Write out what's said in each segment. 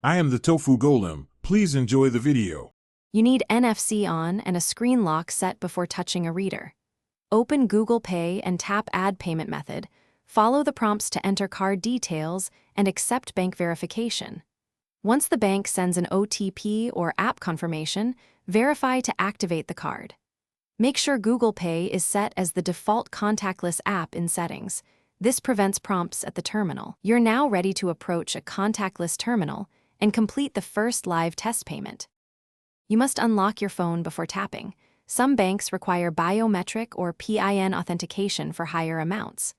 I am the Tofu Golem. Please enjoy the video. You need NFC on and a screen lock set before touching a reader. Open Google Pay and tap Add Payment Method. Follow the prompts to enter card details and accept bank verification. Once the bank sends an OTP or app confirmation, verify to activate the card. Make sure Google Pay is set as the default contactless app in settings. This prevents prompts at the terminal. You're now ready to approach a contactless terminal and complete the first live test payment. You must unlock your phone before tapping. Some banks require biometric or PIN authentication for higher amounts.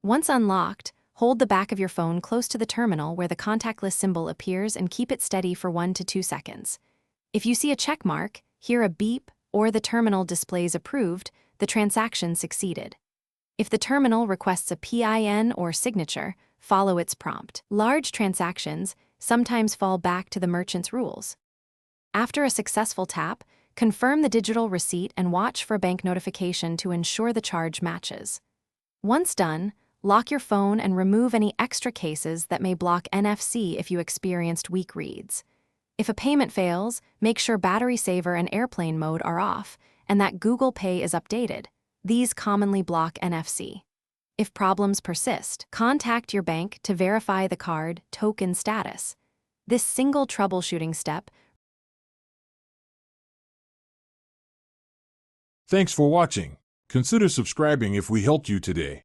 Once unlocked, hold the back of your phone close to the terminal where the contactless symbol appears and keep it steady for 1 to 2 seconds. If you see a check mark, hear a beep, or the terminal displays approved, the transaction succeeded. If the terminal requests a PIN or signature, follow its prompt. Large transactions sometimes fall back to the merchant's rules. After a successful tap, confirm the digital receipt and watch for a bank notification to ensure the charge matches. Once done, lock your phone and remove any extra cases that may block NFC if you experienced weak reads. If a payment fails, make sure battery saver and airplane mode are off and that Google Pay is updated. These commonly block NFC. If problems persist, contact your bank to verify the card token status. This single troubleshooting step. Thanks for watching. Consider subscribing if we helped you today.